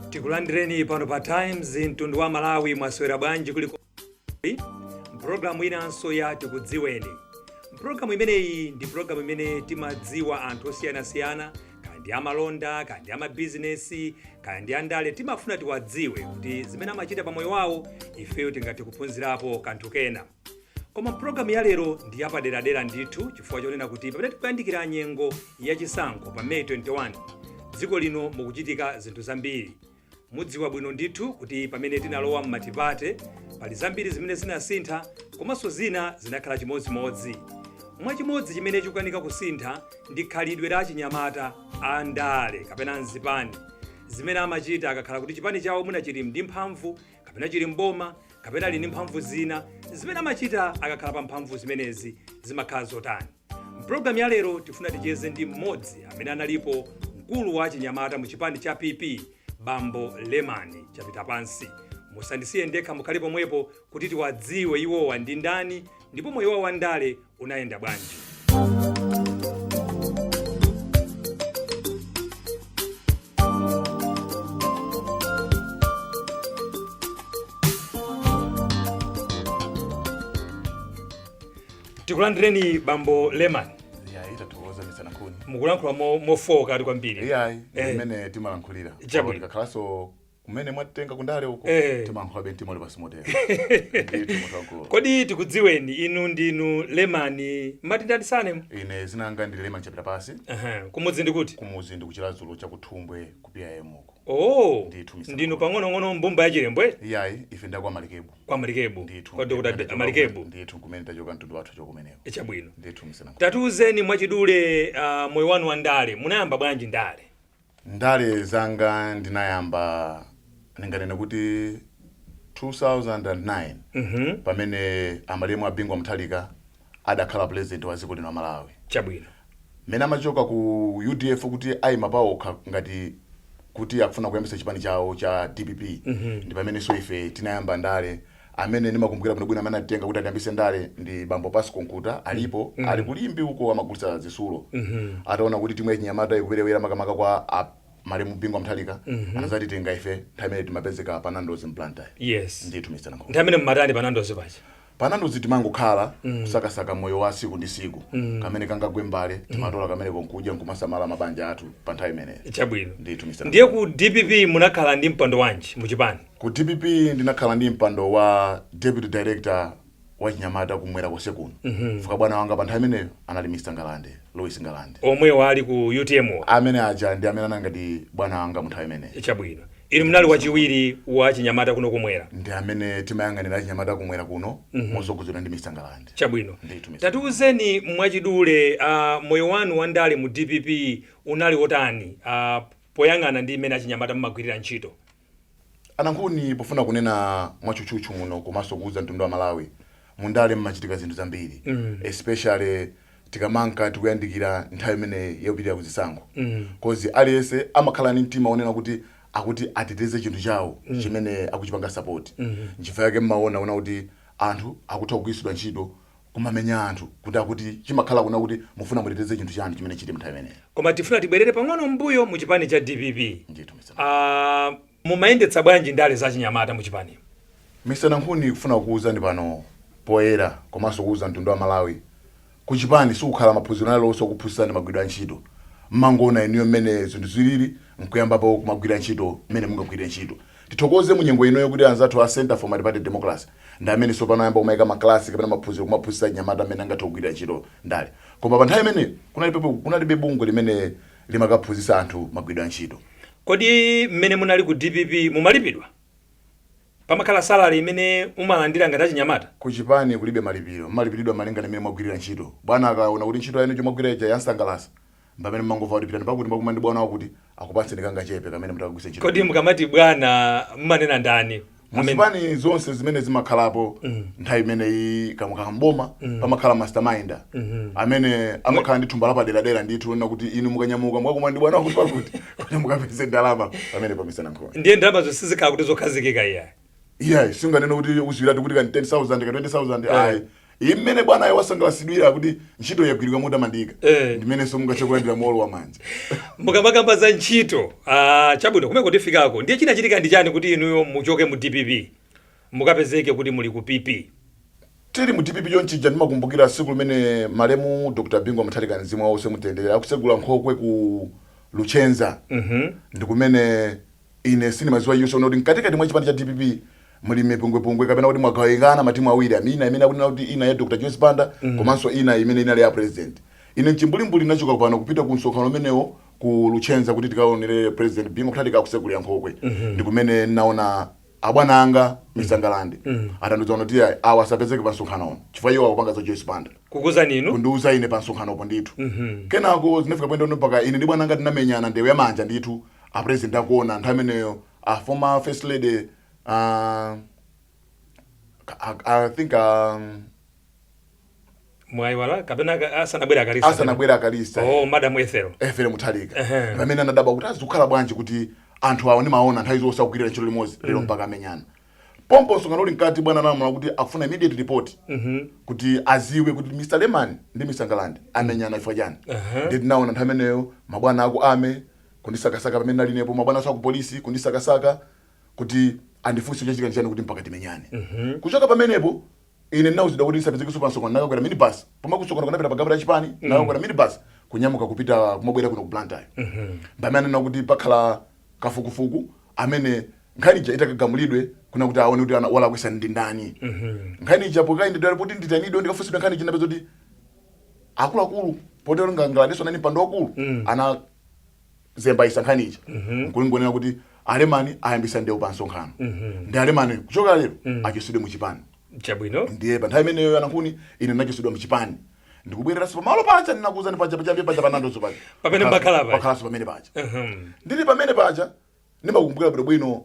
Tikulandireni pano pa Times mtundu wa Malawi mwaswera bwanji kuliko programu inanso ya Tikudziweni. Programu imeneyi ndi programu imene timadziwa anthu osiyanasiyana, kandi amalonda, kandi amabizinesi, kandi andale, timafuna tiwadziwe kuti zimene amachita pa moyo wawo ifeyo tingati kuphunzirapo kanthu kena. Koma programu ya lero ndi yapaderadera ndithu chifukwa chonena kuti pamene tikuyandikira nyengo yachisankho pa May 21 dziko lino mukuchitika zinthu zambiri. Mudziwa bwino ndithu kuti pamene tinalowa mmatipate pali zambiri zimene zinasintha komanso zina zinakhala chimodzimodzi. Mwachimodzi chimene chikukanika kusintha ndi khalidwe la chinyamata andale kapena nzipani zimene amachita akakhala kuti chipani chawo mwina chili ndi mphamvu kapena chili mboma kapena ali ndi mphamvu zina zimene amachita akakhala pa mphamvu zimenezi zimakhala zotani. Mpulogalamu ya lero tifuna ticheze ndi mmodzi amene analipo mkulu wa chinyamata mu chipani cha PP, Bambo Lemani Chapitapansi. Musandisiye ndekha mukhale pomwepo kuti tiwadziwe iwowa ndi ndani ndipo moyo wawo wandale unayenda bwanji. Tikulandireni Bambo Leman. Nankhuni. Mukulankhula mofoka ali kwambiri. Imene timalankhulira. Kakhalanso kumene mwatenga kundale uko timalankhula benti mole pasimotero. Kodi tikudziweni inu ndinu Lemani matindandisane? Ine zinanga ndi Lemani Chapitapansi. Kumudzi ndi kuti? Kumudzi ndi kuchilazulo cha Kuthumbwe kupia yemuko. Ndinu pang'ono mbumba ya Chilembwe? Ife ndakwa Malikebu. Kwa Malikebu. Kodi kuti Malikebu? Ndithu kumene tachoka mtundu wathu chokumeneko. Chabwino. Ndithu misana. Tatiuzeni mwachidule moyo wanu wa ndale. Munayamba bwanji ndale? Ndale zanga ndinayamba ninganene kuti 2009 pamene amalemu abingwa Muthalika adakhala president wa dziko lino Malawi. Chabwino. Mene amachoka ku UDF kuti ayima pawo ngati kuti akufuna kuyambisa chipani chawo cha DPP. Ndi pamene so ife tinayamba ndale amene ndimakumbukira bwino amene atenga kuti atiyambise ndale ndi Bambo Pasco Nkuta alipo ali kulimbi uko amagulitsa zisulo. Ataona kuti timwe chinyamata ikuperewera makamaka kwa malemu bingwa Muthalika anazati tenga ife time timapezeka panandozi mplanta. Ndithu Mr. Nankhuni. Ntamene mmatani panandozi pachi? Panandozi timangokhala kusakasaka moyo wa siku ndi siku kamene kangagwe mbale timatola kamene konkudya nkumasamala mabanja athu pa nthawi imeneyo. Chabwino. Ndithu Mr. Nankhuni. Ndiye ku DPP munakhala ndi mpando wanji mu chipani? Ku DPP ndinakhala ndi mpando wa Deputy Director wa chinyamata kumwera kose kuno. Fuka bwana wanga pa nthawi imeneyo anali Mr. Ngalande, Lois Ngalande. Omwe wali ku UTM wa? Amene aja ndi amene anangati bwana wanga mu nthawi imeneyo. Chabwino. Inu mnali wachiwiri wa chinyamata kuno kumwera? Ndi amene timayang'anira chinyamata kumwera kuno mozogozedwa ndi Mr. Ngalande. Chabwino. Tatiuzeni mwachidule moyo wanu wandale mu DPP unali wotani poyang'ana ndi imene achinyamata mmagwirira ntchito? Nankhuni pofuna kunena mwachuchuchu muno komanso kuuza mtundu wa Malawi mundale mmachitika zinthu zambiri especially tikamanka tikuyandikira nthawi imene yopitira kuzisankho cause aliyense amakhala ndi mtima onena kuti akuti ateteze chinthu chawo chimene akuchipanga support. Nchifukwa yake mmaona kuti anthu akutha kugwiritsidwa ntchito kumamenya anthu kuti akuti chimakhala kuna kuti mufuna muteteze chinthu chanu chimene chiti mnthawi imeneyo. Koma tifuna tibwerere pang'ono mbuyo mu chipani cha DPP. Ndithu Mr. Mumayendetsa bwanji ndale za chinyamata mu chipani? Mr. Nankhuni kufuna kuuza ndi pano poera komanso kuuza mtundu wa Malawi ku chipani sikukhala maphunziro alonso kuphunzitsana magwidwa ntchito. Mmangona iniyo mmene zinthu zilili nkuyambapo kumagwira ntchito mmene mungagwire ntchito. Tithokoze mu nyengo inoyo kuti anzathu a Center for Multi-Party Democracy ndi amene sopano ayamba kumayika maklasi kapena maphunziro kumaphunzitsa chinyamata amene angathe kugwira ntchito ndale. Koma pa nthawi imene kunalibe bungwe limene limakaphunzitsa anthu magwidwa ntchito. Kodi mmene munali ku DPP mumalipidwa? Pamakhala salary imene umalandira ngati achinyamata? Ku chipani kulibe malipiro, malipiridwa malinga ndi mmene mwagwirira ntchito. Bwana akaona kuti ntchito yanu chomagwirira ija yansangalasa mbamene mmangova kuti pitani pakuti mbakumandi bwana wakuti akupatseni kanga chepe kamene mutakugwisa ntchito. Kodi mukamati bwana mmanena ndani? Muzipani zonse zimene zimakhalapo nthawi imeneyi kamukamboma pamakhala mastermind amene amakhala ndi thumba lapadera-dera ndithu ona kuti inu mukanyamuka mwakumandi bwana wakuti pakuti kuti mukapeze ndalama pamene Mr. Nankhuni. Ndiye ndalama zosizikhala kuti zokhazikika iya. Yeah, singanena kuti uzwiratu kuti kan 10,000 ka 20,000 ayi. Imene bwana ayi wasangalasidwira kuti ntchito yagwirirwa mutamandika. Ndimene so mungachokulandira molo wa manja. Mukamakamba za ntchito, chabwino kumene kutifikako. Ndiye chinachitika ndi chani kuti inuyo muchoke mu DPP? Mukapezeke kuti muli ku PP. Tiri mu DPP chonchija ndimakumbukira siku limene malemu Dr. Bingu Mutharika Mzimu wawo semutendera akusegula nkhokwe ku Luchenza. Ndikumene ine sinimaziwa yonse kuti mkatikati mwa chipande cha DPP muli mipungwe kapena kuti mwagawengana matimu awiri amina imene akunena kuti ina ya Dr. Joyce Banda komanso ina imene inali ya president. Ine chimbulimbuli nachoka pano kupita ku msonkhano umenewo ku Luchenza kuti tikaonere president Bingu Mutharika akusegula nkhokwe. Ndikumene naona abwana anga Misangalande atanduza kuti awasapezeke pa msonkhano ono chifukwa iwo akupanga za Joyce Banda kukuza ninu kunduza ine pa msonkhano opo ndithu kenako zinafika pendo mpaka ine ndi bwana anga tinamenyana ndewe yamanja ndithu a president akuona nthawi imeneyo a former first lady I think mwaiwala kapena asanabwera akalisa madam Ethel Mutharika pamene anadaba kuti azikhala bwanji kuti anthu awo ndimaona nthawi zonse akugwirira ntchito limodzi lero mpaka amenyana pompo msonkhano uli mkati bwana namuna kuti akufuna immediate report kuti aziwe kuti Mr. Leman ndi Misangalande amenyana ifwa chani ndi tinaona nthawi imeneyo mabwana ako ame kundisakasaka pamene nalinepo mabwana ako polisi kundisakasaka kuti andifunse chachitika chani kuti mpaka timenyane kuchoka pamenepo ine ndinauzidwa kuti ndisapezeke pa msonkhano nakakwera minibus pomwe kusonkhano kunapita pa gabra la Chipani nakakwera minibus kunyamuka kupita kumabwera kuno ku Blantyre pamene nakuti pakhala kafukufuku amene nkhani ija itakagamulidwe kuna kuti aone kuti wala kwesa ndi ndani nkhani ija pokai ndi kuti nditanidwe ndikafusidwa nkhani ija napezo kuti akulu potero ngangaladeso nani pando akulu ana zemba isa nkhani ija kulingonena kuti Lemani ayambisa ndewo pa msonkhano ndi Lemani kuchoka lero achisudwe mu Chipani chabwino ndiye pa nthawi imeneyo Nankhuni ine ndinachisudwa mu Chipani ndikubwereranso pamalo pacha ndinakuza ndi pacha panandoso pacha pamene mbakhala pacha pakhalaso pamene pacha ndili pamene pacha ndimakumbukira bwino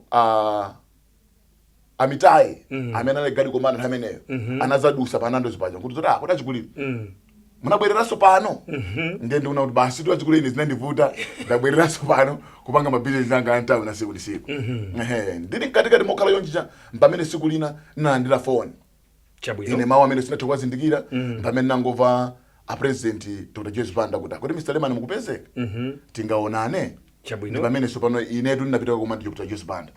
amitaye amene ali gadi komanda nthawi imeneyo anazadusa panandoso pacha kuti zoti kuti achikulire munabwereranso pano ndiye ndikuona kuti basi tu achikulire zinandivuta ndabwereranso pano kupanga mabizinesi anga antawi na siku ndi siku ndili mkatikati mokhala yonchicha pamene siku lina ndinalandira phone chabwino ine mawu amene sinatha kuwazindikira pamene ndangova a president Dr. Joyce Banda kuti Mr. Leman mukupezeka tingaonane chabwino pamene so pano inetu ndinapita kwa Dr. Joyce Banda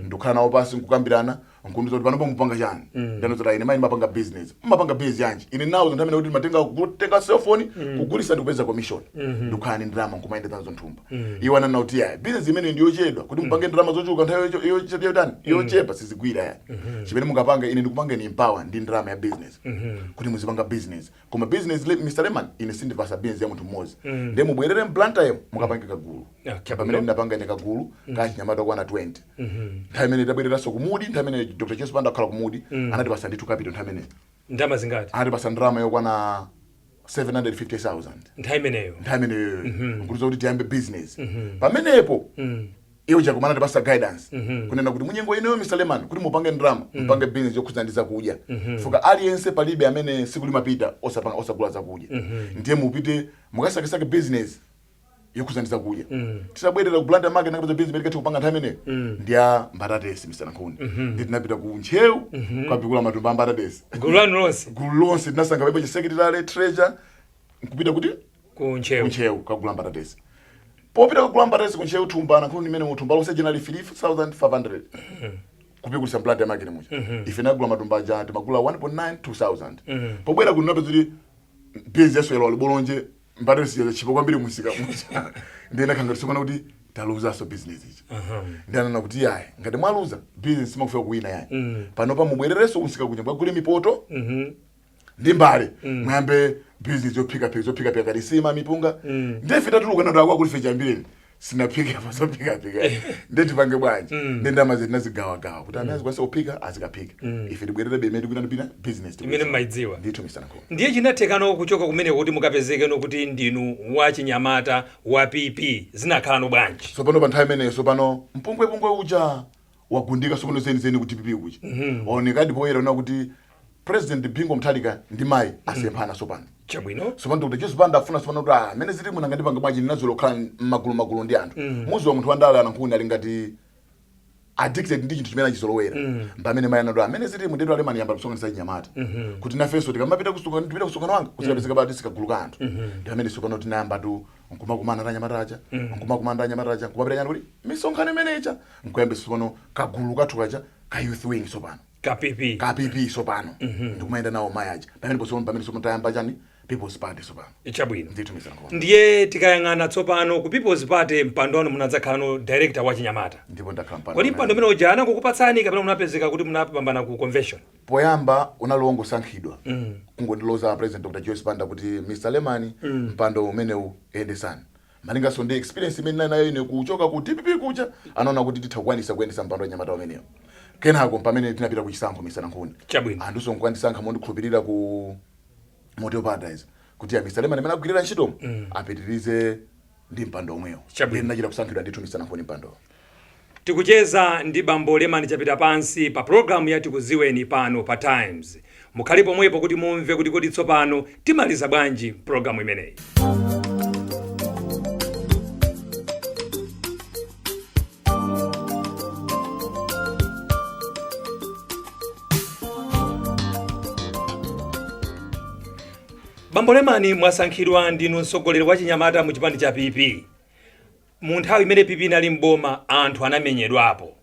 ndikhala nawo pasi nkukambirana nkundiza kuti pano mupanga chani ndanoza ine mai mapanga business yanji ine nawo nthawi imene kuti matenga kutenga cell phone kugulisa ndikupeza commission ndikhala ni ndalama nkumayendeza nthumba iwo anana kuti business imene ndiyochedwa kuti mupange ndalama zochuka nthawi yochepa sizigwira ya chimene mungapanga ine ndikupanga ni empower ndi ndalama ya business kuti muzipanga business koma business Mr. Leman ine sindipasa business ya munthu mmodzi ndiye mubwerere Blantyre mukapange kagulu pamene ndinapanga ine kagulu kachinyamata kwana 20 nthawi imene tabwereranso kumudi nthawi imene Dr. Joyce Banda akhala kumudi anatipasa ndithu capital nthawi imene ndalama zingati anatipasa ndalama yokwana 750,000 nthawi imeneyo nkuliza kuti tiyambe business pamenepo iwo chakumana tipasa guidance kunena kuti munyengo ineyo Mr. Leman kuti mupange ndalama mupange business yokhudza ndi zakudya fuka aliyense palibe amene siku limapita osagula zakudya ndiye mupite mukasakesake business yokhudza ndi zakudya tisabwerera ku Blantyre market nakapeza business ikati kupanga nthawi imeneyo ndiya mbatatesi Mr. Nankhuni ndi tinapita ku Nchewu kukapikula matumba ambatatesi gulu lonse tinasanga baibo secretary treasure nkupita kuti ku Nchewu kagula mbatatesi popita kagula mbatatesi ku Nchewu thumba Nankhuni imene muthumba lonse generally 3,500 kupikulisa Blantyre market mucha ife nagula matumba aja timagula 1.9 2,000 pobwera kuti napeza kuti business yeso yalo libolonje mbatatesi ya chipo kwambiri musika mucha ndiye nakhangatisokana kuti taluzaso business ichi ndiye anana kuti yayi ngati mwaluza business makufika kuwina yayi panopa mubwerereso kunsika kunya bwagule mipoto ndi mbale mwambe business yophika kati sima mipunga ndiye fita tulukana ndo akwa kulife chambireni sinaphika pasopika ndiye tipange bwanji ndiye ndama zetu nazigawa kuti anazi kwase ophika azikaphika ife tibwerere bemedu kuti ndipina business imene maidziwa ndithu Mr. Nankhuni ndiye chinathekano kuchoka kumene kuti mukapezeke nokuti ndinu wa chinyamata wa PP zinakhala no bwanji so pano pa nthawi imeneyo so pano mpungwe uja wagundika sokono zeni kuti PP kuchi onekadi poyera na kuti President Bingu Mutharika ndi mai asemphana sopano Chabwino. So Dr. Chipanda afuna sopano kuti mene zili munanga ndipanga bwanji ndinazo khala magulu ndi anthu. Muzi wa munthu wandala Nankhuni ali ngati addicted ndi chinthu chimene chizolowera. Pamene mayana ndo amene zili mu ndedwa Lemani yamba kusonga nyamata. Kuti nafenso tikamapita kusukana wanga kuchapezeka bati sikaguluka anthu. Ndi amene sopano tinayamba tu nkumakumana na nyamatacha, nkumakumana na nyamatacha, kumapita nyana kuti misonkhano imenecha, nkuyambe sopano kagulu kathu kacha ka youth wing sopano. KPP sopano. Ndikumayenda nawo mayaja. Pamene sopano tayamba chani People's Party sopano. Chabwino. Ndiye tikayang'ana tsopano ku People's Party mpando wanu munadzakhala director wa Chinyamata. Ndipo ndakhala mpando. Kodi mpando umene ujana kukupatsani kapena munapezeka kuti munapambana ku convention? Poyamba unalongo sankhidwa. Kungondiloza President Dr. Chipanda kuti Mr. Lemani mpando umenewu endesani. Malinga sonde experience imene nayo ine kuchoka ku DPP kucha anaona kuti tithakwanisa kuyendesa mpando wa Nyamata umenewu. Kenako pamene tinapita ku chisankho Mr. Nankhuni. Chabwino. Anduso nkwandisankha mondikhulupirira ku Moto Paradise kuti Mr. Leman amene agwirira ntchito apitirize ndi mpando omwewo. Chabwino. Nachita kusankhidwa ndithu Mr. Nankhuni mpando. Tikucheza ndi bambo Lemani Chapitapansi pa program ya Tikudziweni pano pa Times. Mukhalipo pomwepo kuti mumve kuti kodi tsopano timaliza bwanji program imeneyi. Bambo Lemani mwasankhidwa ndinu mtsogoleri wa Chinyamata mu chipani cha PP. Mu nthawi imene PP inali mboma anthu anamenyedwapo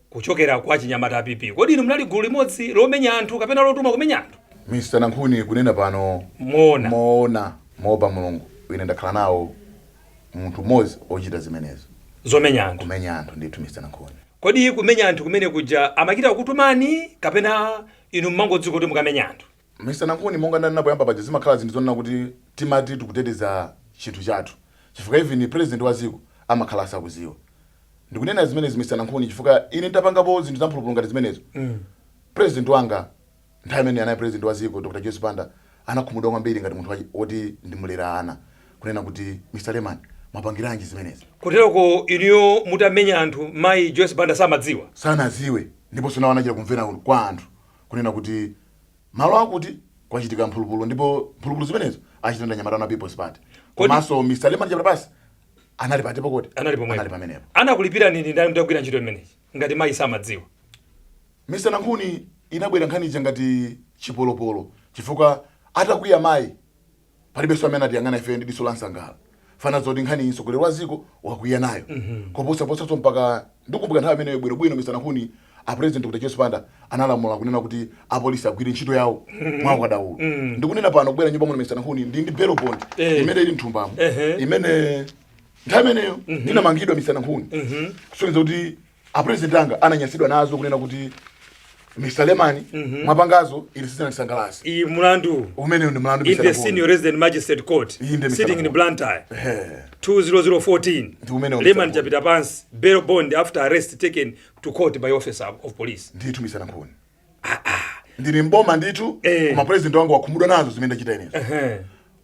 kuchokera kwa Chinyamata PP. Kodi inu munali gulu limodzi lomenya anthu kapena lotuma kumenya anthu? Mr. Nankhuni kunena pano moona mopa Mulungu ine ndakhala nawo munthu mmodzi ochita zimenezo. Zomenya anthu. Kumenya anthu ndithu Mr. Nankhuni. Kodi kumenya anthu kumene kuja amakita kutumani kapena inu mmangodziwa kuti mukamenya anthu? Mr. Nankhuni monga ndanapo yamba paja zimakhala zinthu zonena kuti timati tikuteteza chinthu chathu. Chifukwa even president wa dziko amakhala asakuziwa. Ndikunena zimenezi Mr. Nankhuni chifukwa ine ndapangapo zinthu zamphulupulu ngati zimenezo. President wanga nthawi imene anayi president wa dziko Dr. Chipanda anakhumudwa kwambiri ngati munthu woti ndimulera ana. Kunena kuti Mr. Leman mwapangiranji zimenezi. Kuteroko iniyo mutamenya anthu mayi Chipanda samadziwa. Sanaziwe ndipo sunaona chira kumvera kwa anthu. Kunena kuti malo akuti kwachitika mphulupulu ndipo mphulupulu zimenezo achitenda Nyamata na People's Party. Komanso Mr. Lemani Chapitapansi anali patepo kuti anali pamenepo. Anakulipira nini ndani mtagwira ntchito imeneyi ngati mayi samadziwa? Mr. Nankhuni inabwera nkhani ngati chipolopolo chifukwa atakwiya mayi palibenso amene atiyang'ana ife ndi diso la msangala. Fana zoti nkhani mtsogoleri wa dziko wakwiya nayo. Koposa mpaka ndikumbukira nthawi imeneyo bwino Mr. Nankhuni a president Dr. Chipanda analamula kunena kuti apolisi agwire ntchito yawo mwakadaulo. Ndikunena pano kubwera nyumba muno Mr. Nankhuni ndi bail bond imene ili mthumbamo imene nthawi imeneyo ndinamangidwa Mr. Nankhuni kusonyeza kuti a president anga ananyasidwa nazo kunena kuti Mr. Lemani mwapangazo ili sizina chisangalasi. I mulandu umeneyo ndi mulandu in the senior resident magistrate court sitting in Blantyre 20014 Lemani Chapitapansi bail bond after arrest taken to court by officer of police. Ndithu Mr. Nankhuni ndili mboma ndithu koma president wangu wakhumudwa nazo zimene ndachita inezo.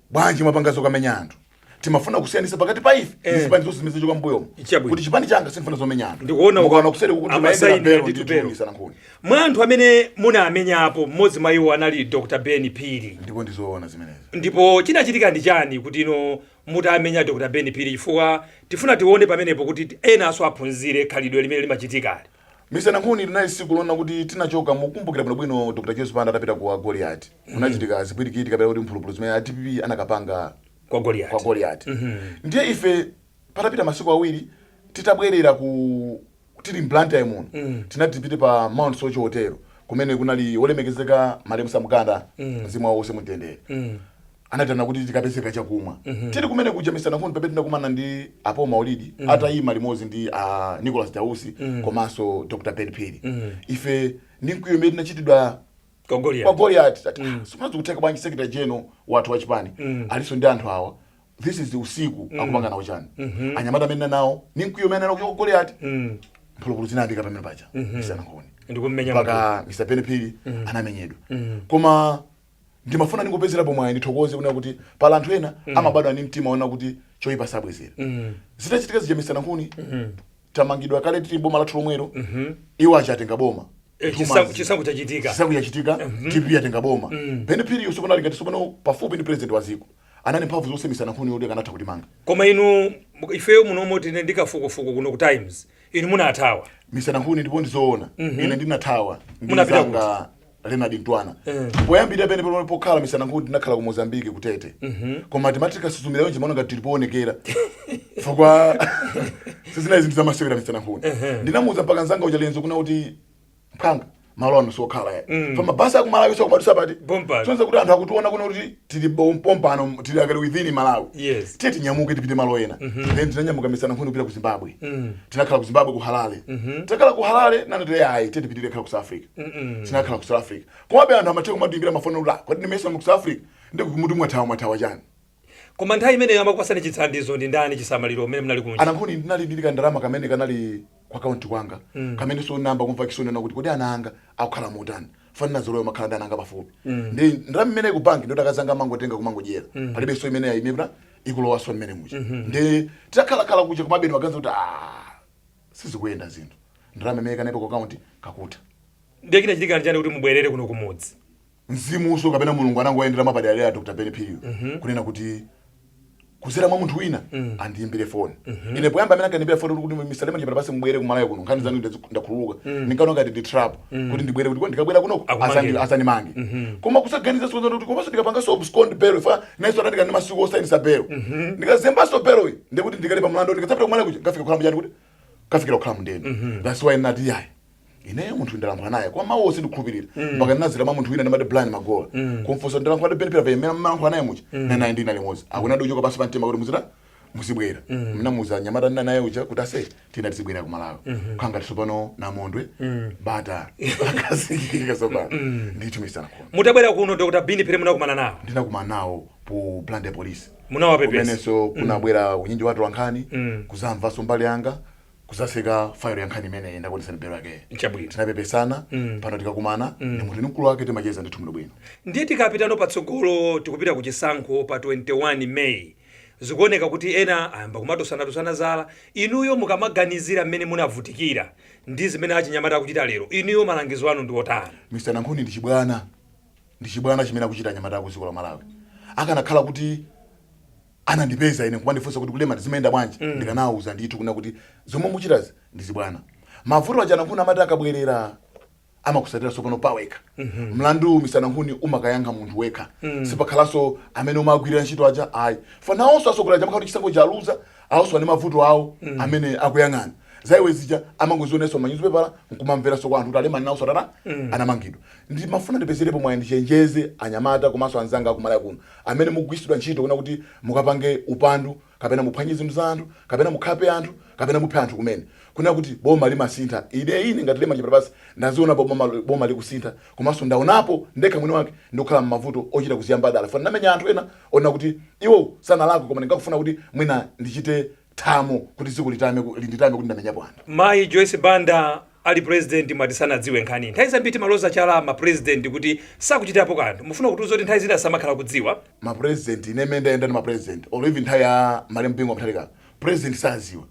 Bwanji mwapangazo kamenya anthu timafuna kusiyanisa pakati pa ife zipani zonse zimene zichoka mbuyomo kuti chipani changa sinfuna zomenya anthu. Ndikuona ukaona kuseri kuti amasaini ndithu Mr. Nankhuni. Mwa anthu amene munamenyapo mmodzi mwa iwo anali Dr. Ben Phiri. Ndipo ndizoona zimenezo. Ndipo chinachitika ndi chani kuti ino mutamenya Dr. Ben Phiri chifukwa tifuna tione pamenepo kuti ena aso aphunzire khalidwe limene limachitika. Mr. Nankhuni linali siku lona kuti tinachoka mukumbukira bwino Dr. Chipanda atapita ku Goliath. Unachitika zipwirikiti kapena kuti mphulupulu zimene ATP anakapanga kwa Goliath. Ndiye ife patapita masiku awiri titabwerera ku tili Blantyre muno. Tinatipite pa Mount Socho Hotel kumene kunali olemekezeka Malemu Samukanda mzimu wawo semutendere. Anatana kuti tikapezeka chakumwa. Tili kumene kuja Mr. Nankhuni pamene tinakumana ndi apo Maulidi atayima limodzi ndi Nicholas Dausi komanso Dr. Ben Phiri. Ife ninkuyo imene tinachitidwa kwa Goliath simazi kuteka bwanji secretary general watu wa chipani aliso ndi anthu awa this is usiku akupanga nawo chani anyamata amene nawo ninkuyo imene nawo kwa Goliath mphulupulu zinambika pamene pacha Mr. Nankhuni ndikumenya mpaka Mr. Ben Phiri anamenyedwa. Koma ndimafuna ningopezera pomwe ndithokoze kuna kuti pala anthu ena amabadwa ndi mtima ona kuti choyipa sabwezera. Zitachitika zija Mr. Nankhuni tamangidwa kale tili boma lathu lomwero iwo achatenga boma chisango chachitika TPP yatenga boma pene period sopona ngati sopona pafupi ndi president waziko anani mphamvu zosemisa Nankhuni yoti kanatha kutimanga. Koma inu ifeyo munomo tine ndikafukufuku kuno ku Times inu munathawa Mr. Nankhuni ndipo ndizoona ine ndinathawa Munapita ndizanga Leonard Ntwana poyambira pene pokhala Mr. Nankhuni ndinakhala ku Mozambique kutete koma timatika susumira yonje maona ngati tilipoonekera fukwa sizina izinto zamasewera Mr. Nankhuni ndinamuza mpaka nzanga ujalenzo kuna kuti phanga malo ano sokhala fama basa kumalawi sokumadisa pati tonse kuti anthu akutiona kuno kuti tili pompano tili akali within Malawi tete nyamuke tipite malo ena then tinanyamuka Mr. Nankhuni kupita ku Zimbabwe tinakhala ku Zimbabwe ku Harare tinakhala ku Harare nana tete ayi tete pitire khala ku South Africa tinakhala ku South Africa komabe anthu amathe kumadingira mafoni ula kwati ndimesa mu South Africa ndikumuti mwathawa chani. Koma nthawi imeneyo amakwasani chithandizo ndi ndani chisamaliro mmene mnali kunja? Nankhuni ndinali ndilika ndalama kamene kanali kwa account kwanga kamene so namba kumva kisonena kuti kodi ananga akukhala motani fanina zoloyo makhala ndi ananga pafupi ndi ndalama imene ku bank ndo takazanga mangotenga kumangodyera palibe so imene yayimira ikulowa so imene muja ndi titakhala kuja kumabeni maganza kuti sizikuyenda zinthu ndalama imene kanaipo ku account kakuta ndiye chinachitika njani kuti mubwerere kuno kumudzi? Mzimu so kapena mulungu anangoyendera mapadalera Dr. Ben Phiri kunena kuti kuzera mwa munthu wina andiyimbire phone ine poyamba amene akandiyimbira phone kuti Mr. Lemani Chapitapansi mbwere kumalayo kuno nkhani zanu ndakhululuka ndinkaona ngati ndi trap kuti ndibwere kuti ndikabwera kunoko asanimange koma kusaganiza so kuti komanso ndikapanga so abscond pero fa naiso atandika ndi masiku osainisa pero ndikazemba so pero ndikuti ndikalipa mlandu ndikadzapita kumalayo kuja ngafika kukhala mjani kuti kafikira kukhala mndeni that's why nati yayi ine munthu ndalamphana naye kwa mawu sindikhulupirira mpaka ndinazira munthu wina ndimati blind magola kumfunsa ndalamphana benefit pa imene mmalankhula naye mucha naye ndina limodzi akunadi uchoka pasi pa mtima kuti muzira musibwera mnamuza nyamata ndina naye ucha kuti ase tina tizibwera ku Malawi khanga tisopano namondwe bata akazikika sopano ndicho Mr. Nankhuni. Mutabwera kuno Dr. Ben Phiri munakumana nawo? Ndinakumana nawo ku plant police munawapepesa kumeneso kunabwera unyinji watu wankhani kuzamva so mbali yanga kuzaseka fire yankhani imene ndakuti sanibero yake nchabwino tinapepesana pano tikakumana ndi munthu mkulu wake timacheza ndithu muno bwino ndiye tikapitano patsogolo tikupita ku chisankho pa 21 May zikuoneka kuti ena ayamba kumatosana zala inuyo mukamaganizira mmene munavutikira ndi zimene achinyamata akuchita lero inuyo malangizo anu ndi otani? Mr. Nankhuni ndi chibwana chimene akuchita anyamata ku dziko la Malawi akanakhala kuti anandipeza ine kumandifunsa kuti kulema zimayenda bwanji ndikanawuza ndithu kuna kuti zomwe muchitazi ndizibwana mavuto aja Nankhuni amati akabwerera amakusatira sopano paweka mlandu Mr. Nankhuni umakayankha munthu wekha sipakhalanso amene umagwirira ntchito aja ayi fanawonso asogola jamakha kuti chisankho chaluza awonso ane mavuto awo amene akuyang'ana zaiwe zija amangozioneso manyuzipepala nkumamvera so kwa anthu kuti Lemani nawo satana anamangidwa ndi mafuna ndipezerepo mwayi ndichenjeze anyamata komanso anzanga akumalayo kuno amene mugwisidwa ntchito kuna kuti mukapange upandu kapena muphwanye zinthu za anthu kapena mukhape anthu kapena muphe anthu kumene kuna kuti boma limasintha ine ngati Lemani Chapitapansi ndaziona boma likusintha komanso ndaonapo ndekha mwini wake ndikukhala m'mavuto ochita kuziyamba adala fana namenya anthu ena ona kuti iwo sana lako koma ndingakufuna kuti mwina ndichite thamo kuti ziko linditame kuti ndamenyapo anthu. Mayi Joyce Banda ali president mwatisana dziwe nkhani nthawi zambiri maloza chala ma president kuti sakuchitapo kanthu mufuna kuti uzoti nthawi zina samakhala kudziwa ma president ine ndayenda ndi ma president or even nthawi ya Malempingo mthalika president saziwa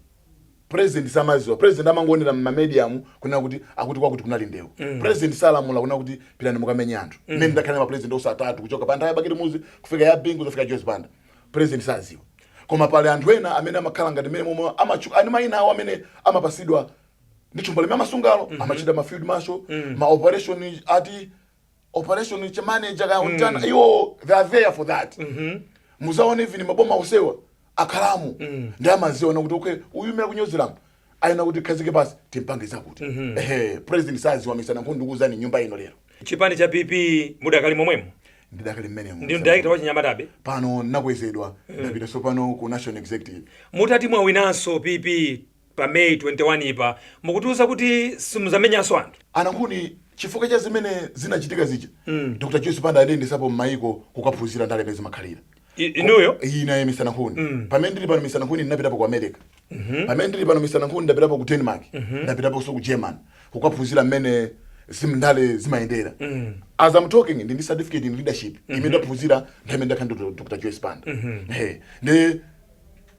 president samaziwa president amangonera ma medium kuna kuti akuti kwakuti kunali ndewu president salamula kuna kuti pitani mukamenya anthu ine ndakhala ma president osatatu kuchoka pa nthawi ya Bakiri Muzi kufika ya Bingu kufika Joyce Banda president saziwa koma pale anthu ena amene amakhala ngati mmene momwe amachuka ani mayina awo amene amapasidwa ndithumba limene amasungalo amachita ma field marshal ma operation operation manager ka untana iwo they are there for that muzaone even maboma usewa akhalamu ndi amaziona kuti okay uyu mera kunyozeramu ayina kuti khazike basi timpangiza kuti president sazi wa Mr. Nankhuni ndikuzani nyumba ino lero chipani cha PP mudakali momwemo ndidakali mmenemo ndi director wa chinyamatabe pano nakwezedwa ndapita so pano ku national executive mutati mwawinanso PP pa May 21 ipa mukutiuza kuti simuzamenyanso anthu Nankhuni chifukwa cha zimene zinachitika zija Dr. Joyce Banda adendesapo m'mayiko kukaphunzira ndale pezi makhalira inuyo ina Mr. Nankhuni pamene ndili pano Mr. Nankhuni ndinapitapo ku America pamene ndili pano Mr. Nankhuni ndapitapo ku Denmark ndapitapo so ku German kukaphunzira mmene zimndale zimayendera as I'm talking ndi certificate in leadership imene ndaphunzira ndamene ndakhanda Dr. Joyce Banda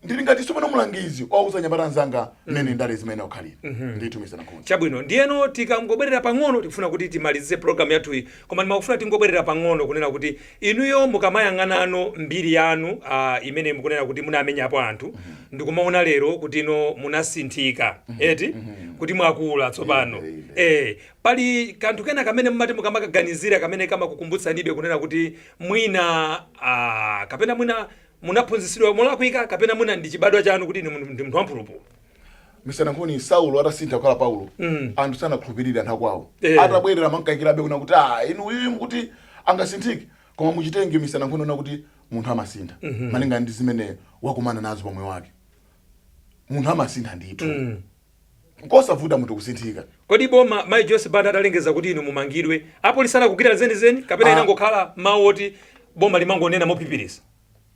ndi ndili ngati sopano mulangizi ouza nyamata anzanga mmene ndale zimene okhalira nditumiza Nankhuni. Chabwino ndiyeno tikangobwerera pang'ono tikufuna kuti timalize program yathu iyi, koma ndimafuna tingobwerera pang'ono kunena kuti inuyo mukamayang'anano mbiri yanu imene mukunena kuti munamenyapo anthu ndikumaona lero kuti ino munasinthika eti kuti mwakula tsopano pali kanthu kena kamene mmati mukamakaganizira kamene kamakukumbutsanibe kunena kuti mwina kapena mwina munaphunzitsidwa molakwika kapena mwina ndi chibadwa chanu kuti ndi munthu wampulupulu. Mr. Nankhuni, Saulo atasintha kukhala Paulo anthu sanakhulupirira anthu akwawo atabwerera mankayikirabe kuna kuti inu mukuti angasinthike, koma muchitenge Mr. Nankhuni una kuti munthu amasintha malinga ndi zimene wakumana nazo pa moyo wake. Munthu amasintha ndithu kosavuta munthu kusinthika. Kodi boma Mai Jose Banda atalengeza kuti inu mumangidwe apolisi anakugwira zenizeni kapena inangokhala mawu oti boma limangonena mopipirisa?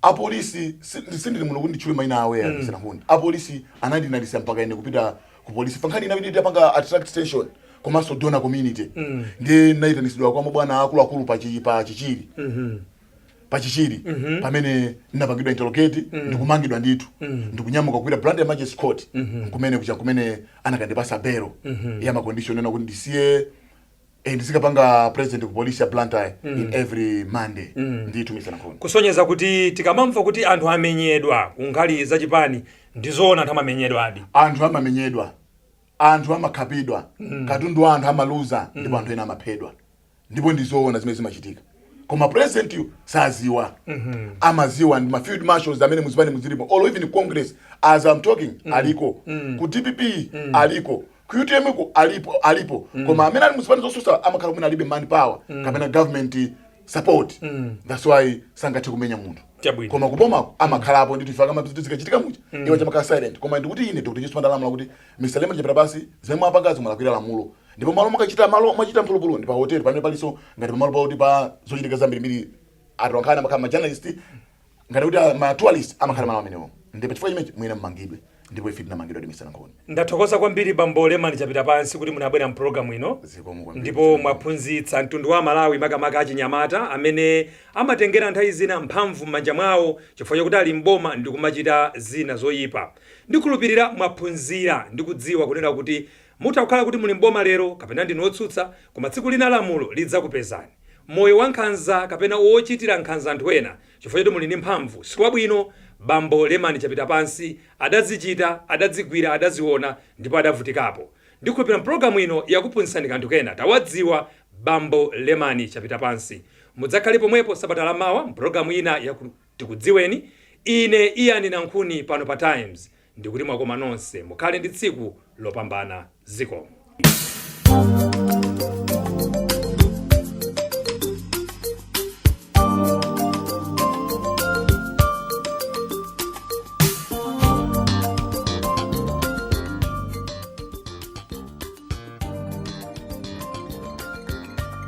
Apolisi sindili muno kuti ndichule maina awe Mr. Nankhuni. Apolisi anandinalisa mpaka ine kupita ku polisi fankhani inapita panga attract tension komanso donor community ndi naitanisidwa kwa mabwana akulu pa chichiri pamene ndinapangidwa interrogate ndikumangidwa ndithu ndikunyamuka kupita Blantyre Magistrates Court kumene anakandipasa belo ya macondition ena kuti ndisiye ndisikapanga president ku police ya Blantyre in every Monday ndithu Mr. Nankhuni. Kusonyeza kuti tikamamva kuti anthu amenyedwa kunkhali zachipani ndizoona anthu amamenyedwa adi. Anthu amamenyedwa, anthu amakhapidwa, katundu anthu amaluza ndipo anthu ena amaphedwa. Ndipo ndizoona zimene zimachitika. Koma president yu saziwa. Amaziwa ndi ma field marshals amene muzipani muzilipo or even Congress as I'm talking aliko. Ku DPP aliko. QTM ku alipo koma amene ali muzipani zosusa amakhala kumene alibe manpower kapena government support. That's why sangathe kumenya munthu. Koma kuboma amakhalapo ndithu ifa kama zikachitika mucha iwo chamakhala silent. Koma ndikuti ine Dr. Jesupanda lamula kuti Mr. Lemani Chapitapansi zimene mwapangazi mwalakwira lamulo ndipo malo mwachita mphulupulu ndi pa hotel pamene paliso ngati pamalo pauti pa zochitika zambirimbiri atolankhana amakhala ma journalist ngati kuti ma tourist amakhala malo amenewo ndipo chifukwa chimenechi mwina mmangidwe ndipo ife tinamangidwa ndi Mr. Nankhuni. Ndathokoza kwambiri bambo Lemani Chapitapansi kuti munabwera mu program ino ndipo mwaphunzitsa mtundu wa Malawi makamaka achinyamata amene amatengera nthawi zina mphamvu m'manja mwawo chifukwa chakuti ali mboma ndi kumachita zina zoyipa. Ndikhulupirira mwaphunzira ndi kudziwa kunena kuti mutakhala kuti muli mboma lero kapena ndinu otsutsa koma tsiku lina lamulo lidzakupezani. Moyo wa nkhanza kapena wochitira nkhanza anthu ena chifukwa chakuti muli ndi mphamvu sikwabwino. Bambo Lemani Chapitapansi adazichita, adazigwira, adaziona ndipo adavutikapo. Ndikhulupirira programu ino yakuphunzitsani kanthu kena tawadziwa bambo Lemani Chapitapansi. Mudzakhale pomwepo sabata lamawa mpulogalamu ina ya Tikudziweni. Ine iyani Nankhuni pano pa Times ndikuti mwakoma nonse mukhale ndi tsiku lopambana zikomo.